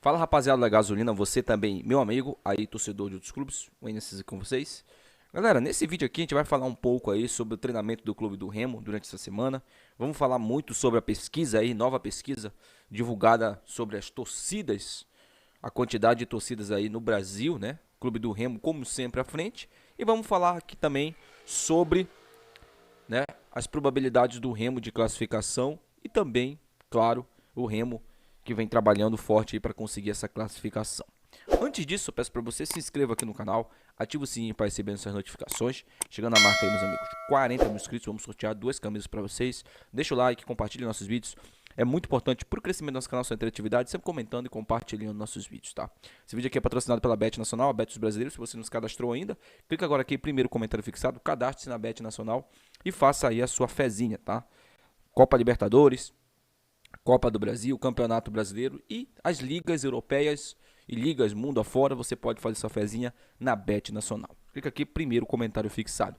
Fala rapaziada da gasolina, você também, meu amigo, aí torcedor de outros clubes, o NSC com vocês. Galera, nesse vídeo aqui a gente vai falar um pouco aí sobre o treinamento do clube do Remo durante essa semana. Vamos falar muito sobre a pesquisa aí, nova pesquisa divulgada sobre as torcidas, a quantidade de torcidas aí no Brasil, né? Clube do Remo, como sempre, à frente. E vamos falar aqui também sobre, né, as probabilidades do Remo de classificação e também, claro, o Remo que vem trabalhando forte aí para conseguir essa classificação. Antes disso, eu peço para você se inscreva aqui no canal, ative o sininho para receber essas notificações. Chegando a marca aí, meus amigos, de 40 mil inscritos, vamos sortear 2 camisas para vocês. Deixa o like, compartilhe nossos vídeos. É muito importante para o crescimento do nosso canal, sua interatividade, sempre comentando e compartilhando nossos vídeos, tá? Esse vídeo aqui é patrocinado pela Bet Nacional, a Bet dos Brasileiros. Se você não se cadastrou ainda, clica agora aqui, primeiro comentário fixado, cadastre-se na Bet Nacional e faça aí a sua fezinha, tá? Copa Libertadores, Copa do Brasil, Campeonato Brasileiro e as ligas europeias e ligas mundo afora, você pode fazer sua fezinha na Bet Nacional. Clica aqui, primeiro comentário fixado.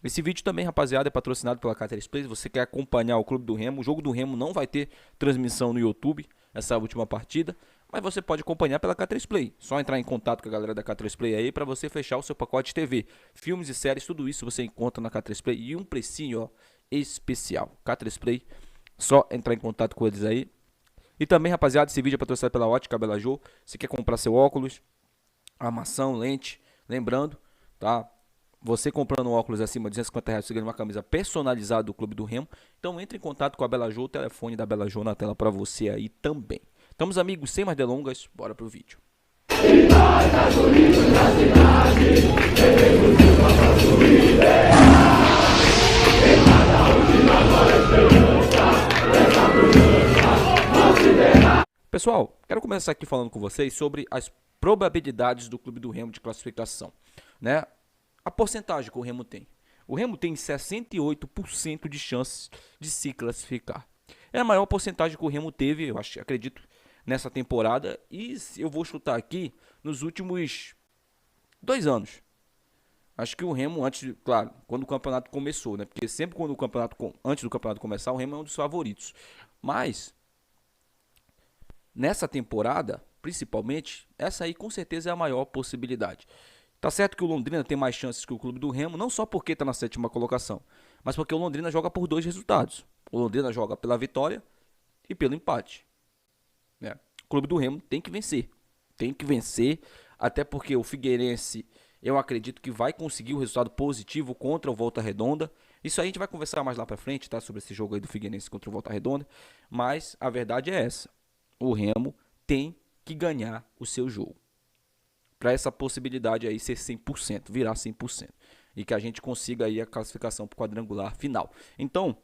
Esse vídeo também, rapaziada, é patrocinado pela K3 Play. Se você quer acompanhar o Clube do Remo, o jogo do Remo não vai ter transmissão no YouTube, essa última partida, mas você pode acompanhar pela K3 Play. Só entrar em contato com a galera da K3 Play aí para você fechar o seu pacote de TV. Filmes e séries, tudo isso você encontra na K3 Play e um precinho, ó, especial. K3 Play, só entrar em contato com eles aí. E também, rapaziada, esse vídeo é patrocinado pela Ótica Bela Jô. Se quer comprar seu óculos, armação, lente, lembrando, tá? Você comprando um óculos acima de R$ 250, você ganha uma camisa personalizada do Clube do Remo. Então entre em contato com a Bela Jô, o telefone da Bela Jô na tela para você aí também. Então, meus amigos, sem mais delongas, bora pro vídeo. Pessoal, quero começar aqui falando com vocês sobre as probabilidades do Clube do Remo de classificação, né? A porcentagem que o Remo tem. O Remo tem 68% de chances de se classificar. É a maior porcentagem que o Remo teve, eu acredito, nessa temporada. E eu vou chutar aqui nos últimos 2 anos. Acho que o Remo, claro, quando o campeonato começou, né? Porque sempre quando antes do campeonato começar, o Remo é um dos favoritos. Mas nessa temporada, principalmente, essa aí com certeza é a maior possibilidade. Tá certo que o Londrina tem mais chances que o Clube do Remo, não só porque está na 7ª colocação, mas porque o Londrina joga por 2 resultados. O Londrina joga pela vitória e pelo empate, né? O Clube do Remo tem que vencer, até porque o Figueirense, eu acredito que vai conseguir o resultado positivo contra o Volta Redonda. Isso aí a gente vai conversar mais lá pra frente, tá? Sobre esse jogo aí do Figueirense contra o Volta Redonda, mas a verdade é essa. O Remo tem que ganhar o seu jogo para essa possibilidade aí ser 100%, virar 100%. E que a gente consiga aí a classificação para o quadrangular final. Então,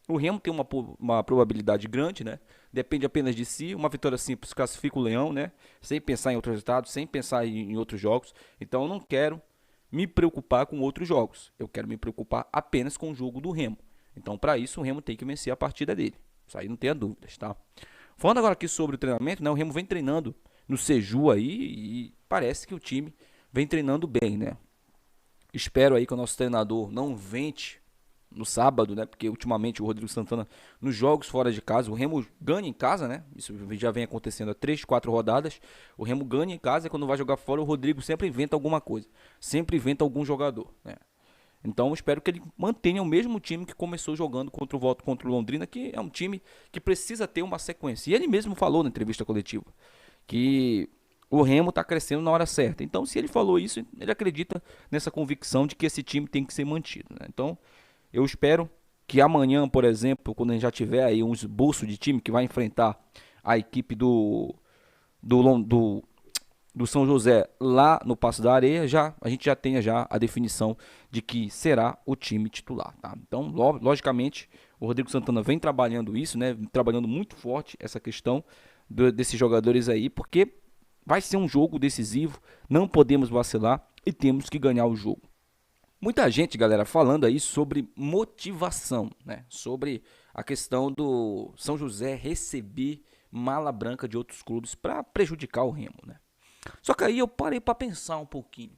o Remo tem uma probabilidade grande, né? Depende apenas de si. Uma vitória simples classifica o Leão, né? Sem pensar em outros resultados, sem pensar em outros jogos. Então, eu não quero me preocupar com outros jogos. Eu quero me preocupar apenas com o jogo do Remo. Então, para isso, o Remo tem que vencer a partida dele. Isso aí não tenha dúvidas, tá? Falando agora aqui sobre o treinamento, né? O Remo vem treinando no Seju aí e parece que o time vem treinando bem, né? Espero aí que o nosso treinador não vente no sábado, né? Porque ultimamente o Rodrigo Santana, nos jogos fora de casa, o Remo ganha em casa, né? Isso já vem acontecendo há 3, 4 rodadas. O Remo ganha em casa e quando vai jogar fora, o Rodrigo sempre inventa alguma coisa. Sempre inventa algum jogador, né? Então espero que ele mantenha o mesmo time que começou jogando contra o Londrina, que é um time que precisa ter uma sequência. E ele mesmo falou na entrevista coletiva que o Remo está crescendo na hora certa. Então, se ele falou isso, ele acredita nessa convicção de que esse time tem que ser mantido, né? Então, eu espero que amanhã, por exemplo, quando a gente já tiver aí um esboço de time que vai enfrentar a equipe do, do, do São José lá no Passo da Areia, a gente já tenha já a definição de que será o time titular, tá? Então, logicamente, o Rodrigo Santana vem trabalhando isso, né? Trabalhando muito forte essa questão desses jogadores aí, porque vai ser um jogo decisivo, não podemos vacilar e temos que ganhar o jogo. Muita gente, galera, falando aí sobre motivação, né? Sobre a questão do São José receber mala branca de outros clubes para prejudicar o Remo, né? Só que aí eu parei para pensar um pouquinho.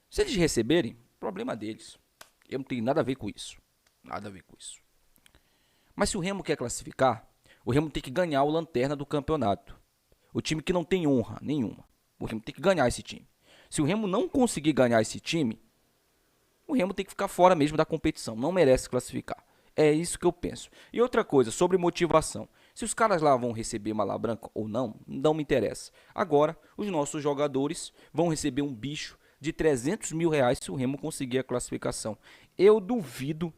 Se eles receberem, problema deles. Eu não tenho nada a ver com isso. Nada a ver com isso. Mas se o Remo quer classificar, o Remo tem que ganhar o lanterna do campeonato. O time que não tem honra nenhuma. O Remo tem que ganhar esse time. Se o Remo não conseguir ganhar esse time, o Remo tem que ficar fora mesmo da competição. Não merece classificar. É isso que eu penso. E outra coisa, sobre motivação. Se os caras lá vão receber mala branca ou não me interessa. Agora, os nossos jogadores vão receber um bicho de 300 mil reais se o Remo conseguir a classificação. Eu duvido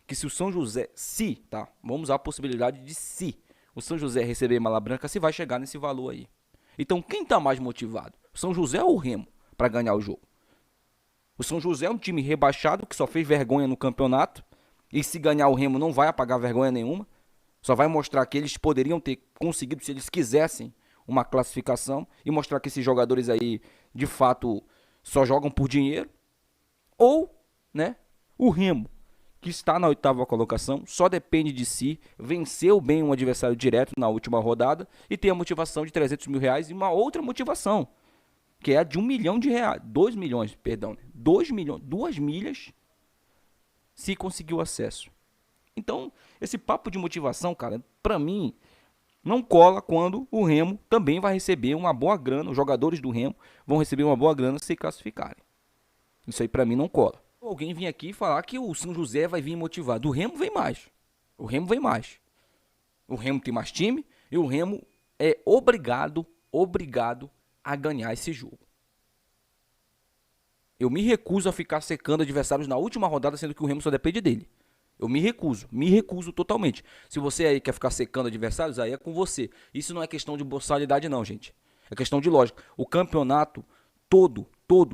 que se o São José, vamos usar a possibilidade de se o São José receber mala branca, se vai chegar nesse valor aí. Então, quem está mais motivado? O São José ou o Remo para ganhar o jogo? O São José é um time rebaixado que só fez vergonha no campeonato. E se ganhar o Remo não vai apagar vergonha nenhuma. Só vai mostrar que eles poderiam ter conseguido, se eles quisessem, uma classificação. E mostrar que esses jogadores aí, de fato, só jogam por dinheiro. Ou, né, o Remo, que está na 8ª colocação, só depende de si, venceu bem um adversário direto na última rodada e tem a motivação de 300 mil reais e uma outra motivação, que é a de R$1 milhão, 2 milhões, perdão, 2 milhões, 2 milhas, se conseguir o acesso. Então, esse papo de motivação, cara, pra mim, não cola quando o Remo também vai receber uma boa grana, os jogadores do Remo vão receber uma boa grana se classificarem. Isso aí pra mim não cola. Alguém vir aqui e falar que o São José vai vir motivado. O Remo vem mais. O Remo vem mais. O Remo tem mais time e o Remo é obrigado a ganhar esse jogo. Eu me recuso a ficar secando adversários na última rodada, sendo que o Remo só depende dele. Eu me recuso totalmente. Se você aí quer ficar secando adversários, aí é com você. Isso não é questão de boçalidade não, gente. É questão de lógica. O campeonato todo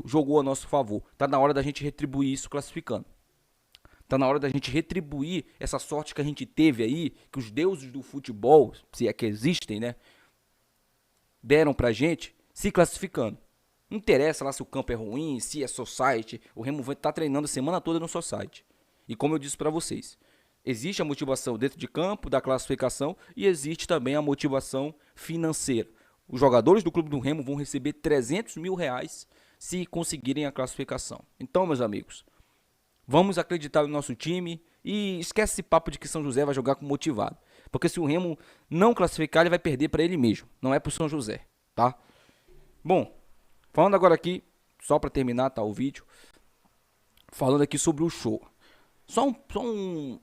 jogou a nosso favor. Tá na hora da gente retribuir isso classificando. Tá na hora da gente retribuir essa sorte que a gente teve aí, que os deuses do futebol, se é que existem, né, deram pra gente, se classificando. Não interessa lá se o campo é ruim, se é society, o Remo vai estar treinando a semana toda no society. E como eu disse pra vocês, existe a motivação dentro de campo, da classificação, e existe também a motivação financeira. Os jogadores do clube do Remo vão receber 300 mil reais se conseguirem a classificação. Então, meus amigos, vamos acreditar no nosso time e esquece esse papo de que São José vai jogar com motivado. Porque se o Remo não classificar, ele vai perder para ele mesmo. Não é para o São José, tá? Bom, falando agora aqui, só para terminar, tá, o vídeo, falando aqui sobre o show. Só um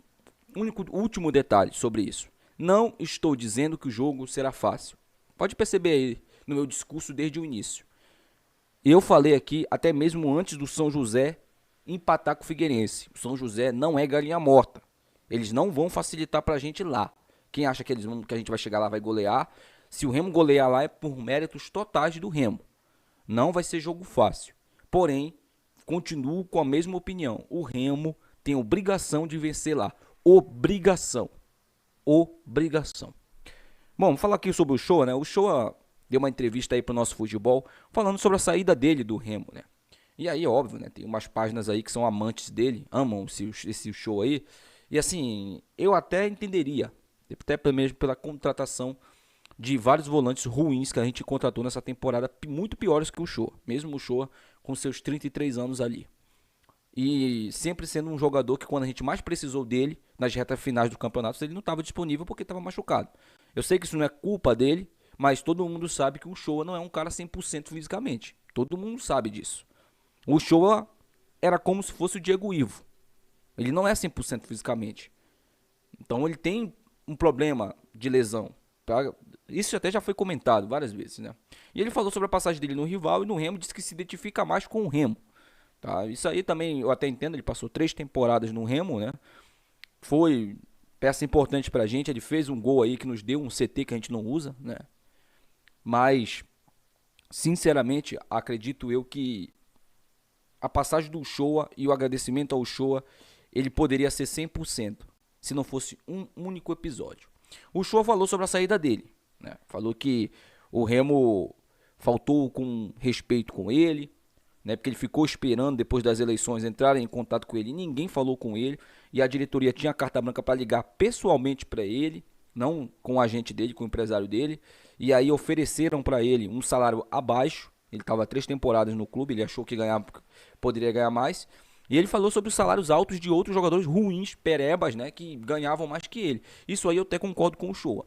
último detalhe sobre isso. Não estou dizendo que o jogo será fácil. Pode perceber aí no meu discurso desde o início. Eu falei aqui até mesmo antes do São José empatar com o Figueirense. O São José não é galinha morta. Eles não vão facilitar pra gente lá. Quem acha que a gente vai chegar lá vai golear? Se o Remo golear lá é por méritos totais do Remo. Não vai ser jogo fácil. Porém, continuo com a mesma opinião. O Remo tem obrigação de vencer lá. Obrigação. Bom, vamos falar aqui sobre o Shoa, né? O Shoa deu uma entrevista aí pro nosso futebol, falando sobre a saída dele do Remo, né? E aí, óbvio, né? Tem umas páginas aí que são amantes dele, amam esse Shoa aí. E assim, eu até entenderia, até mesmo pela contratação de vários volantes ruins que a gente contratou nessa temporada, muito piores que o Shoa. Mesmo o Shoa com seus 33 anos ali. E sempre sendo um jogador que quando a gente mais precisou dele, nas retas finais do campeonato, ele não estava disponível porque estava machucado. Eu sei que isso não é culpa dele, mas todo mundo sabe que o Shoa não é um cara 100% fisicamente. Todo mundo sabe disso. O Shoa era como se fosse o Diego Ivo. Ele não é 100% fisicamente. Então ele tem um problema de lesão. Isso até já foi comentado várias vezes, né? E ele falou sobre a passagem dele no rival e no Remo, disse que se identifica mais com o Remo. Tá? Isso aí também eu até entendo, ele passou 3 temporadas no Remo, né? Foi peça importante pra gente, ele fez um gol aí que nos deu um CT que a gente não usa, né? Mas, sinceramente, acredito eu que a passagem do Shoa e o agradecimento ao Shoa, ele poderia ser 100%, se não fosse um único episódio. O Shoa falou sobre a saída dele, né? Falou que o Remo faltou com respeito com ele, né, porque ele ficou esperando depois das eleições entrarem em contato com ele, ninguém falou com ele, e a diretoria tinha a carta branca para ligar pessoalmente para ele, não com o agente dele, com o empresário dele, e aí ofereceram para ele um salário abaixo. Ele estava 3 temporadas no clube, ele achou que poderia ganhar mais, e ele falou sobre os salários altos de outros jogadores ruins, perebas, né, que ganhavam mais que ele. Isso aí eu até concordo com o Shoa.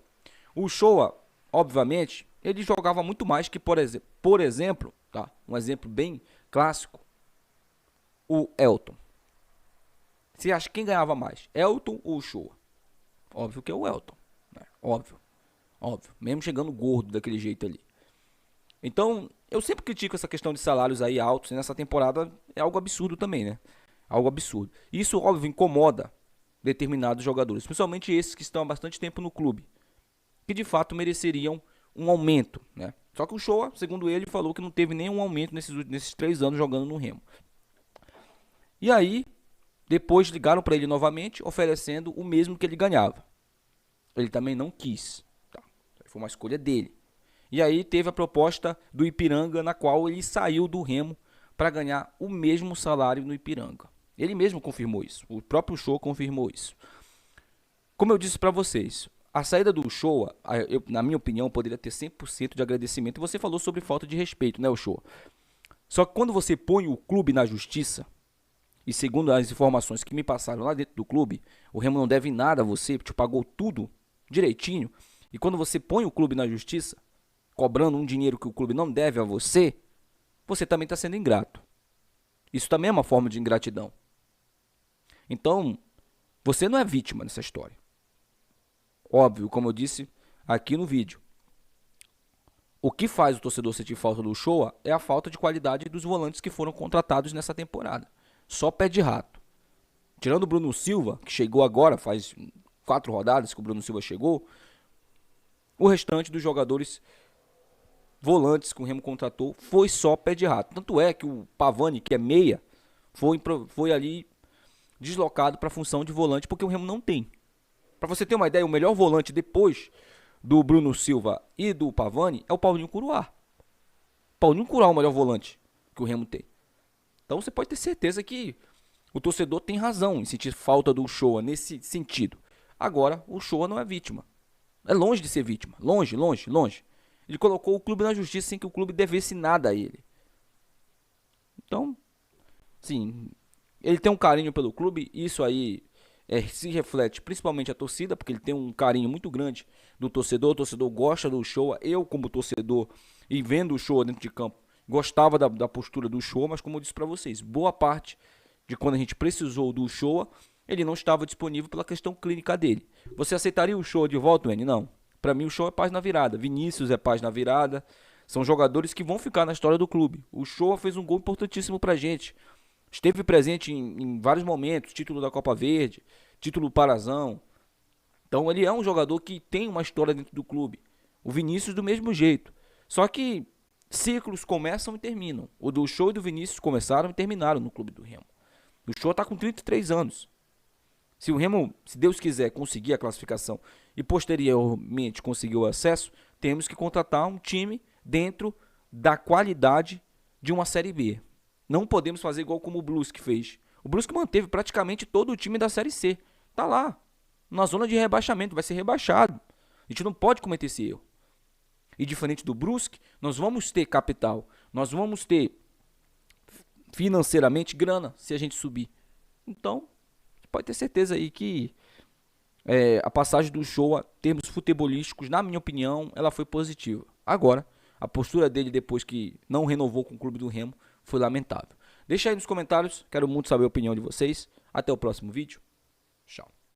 O Shoa obviamente, ele jogava muito mais que, por exemplo, tá? Um exemplo bem clássico, o Elton. Você acha quem ganhava mais, Elton ou o Shoa? Óbvio que é o Elton, né? Óbvio, óbvio. Mesmo chegando gordo daquele jeito ali. Então, eu sempre critico essa questão de salários aí altos. E nessa temporada é algo absurdo também, né? Algo absurdo. Isso, óbvio, incomoda determinados jogadores, principalmente esses que estão há bastante tempo no clube, que de fato mereceriam um aumento, né? Só que o Shoa, segundo ele, falou que não teve nenhum aumento nesses 3 anos jogando no Remo. E aí, depois ligaram para ele novamente, oferecendo o mesmo que ele ganhava. Ele também não quis. Tá? Foi uma escolha dele. E aí teve a proposta do Ipiranga, na qual ele saiu do Remo para ganhar o mesmo salário no Ipiranga. Ele mesmo confirmou isso. O próprio Shoa confirmou isso. Como eu disse para vocês, a saída do Shoa, na minha opinião, poderia ter 100% de agradecimento. E você falou sobre falta de respeito, né, o Shoa? Só que quando você põe o clube na justiça, e segundo as informações que me passaram lá dentro do clube, o Remo não deve nada a você, te pagou tudo direitinho. E quando você põe o clube na justiça, cobrando um dinheiro que o clube não deve a você, você também está sendo ingrato. Isso também é uma forma de ingratidão. Então, você não é vítima nessa história. Óbvio, como eu disse aqui no vídeo. O que faz o torcedor sentir falta do Shoa é a falta de qualidade dos volantes que foram contratados nessa temporada. Só pé de rato. Tirando o Bruno Silva, que chegou agora, faz 4 rodadas que o Bruno Silva chegou, o restante dos jogadores volantes que o Remo contratou foi só pé de rato. Tanto é que o Pavani, que é meia, foi ali deslocado para a função de volante, porque o Remo não tem. Para você ter uma ideia, o melhor volante depois do Bruno Silva e do Pavani é o Paulinho Curuá. Paulinho Curuá é o melhor volante que o Remo tem. Então você pode ter certeza que o torcedor tem razão em sentir falta do Shoa nesse sentido. Agora, o Shoa não é vítima. É longe de ser vítima. Longe, longe, longe. Ele colocou o clube na justiça sem que o clube devesse nada a ele. Então, sim, ele tem um carinho pelo clube. Isso aí se reflete principalmente a torcida, porque ele tem um carinho muito grande do torcedor. O torcedor gosta do Shoa. Eu, como torcedor, e vendo o Shoa dentro de campo, gostava da postura do Shoa, mas como eu disse para vocês, boa parte de quando a gente precisou do Shoa, ele não estava disponível pela questão clínica dele. Você aceitaria o Shoa de volta, Wayne? Não. Para mim o Shoa é página virada. Vinícius é página virada. São jogadores que vão ficar na história do clube. O Shoa fez um gol importantíssimo pra gente. Esteve presente em vários momentos. Título da Copa Verde, título do Parazão. Então ele é um jogador que tem uma história dentro do clube. O Vinícius do mesmo jeito. Só que ciclos começam e terminam. O do Shoa e do Vinícius começaram e terminaram no clube do Remo. O Shoa está com 33 anos. Se o Remo, se Deus quiser, conseguir a classificação e posteriormente conseguir o acesso, temos que contratar um time dentro da qualidade de uma Série B. Não podemos fazer igual como o Brusque fez. O Brusque manteve praticamente todo o time da Série C. Tá lá, na zona de rebaixamento, vai ser rebaixado. A gente não pode cometer esse erro. E diferente do Brusque, nós vamos ter capital, nós vamos ter financeiramente grana se a gente subir. Então, pode ter certeza aí que a passagem do Shoa, termos futebolísticos, na minha opinião, ela foi positiva. Agora, a postura dele depois que não renovou com o clube do Remo foi lamentável. Deixa aí nos comentários, quero muito saber a opinião de vocês. Até o próximo vídeo. Tchau.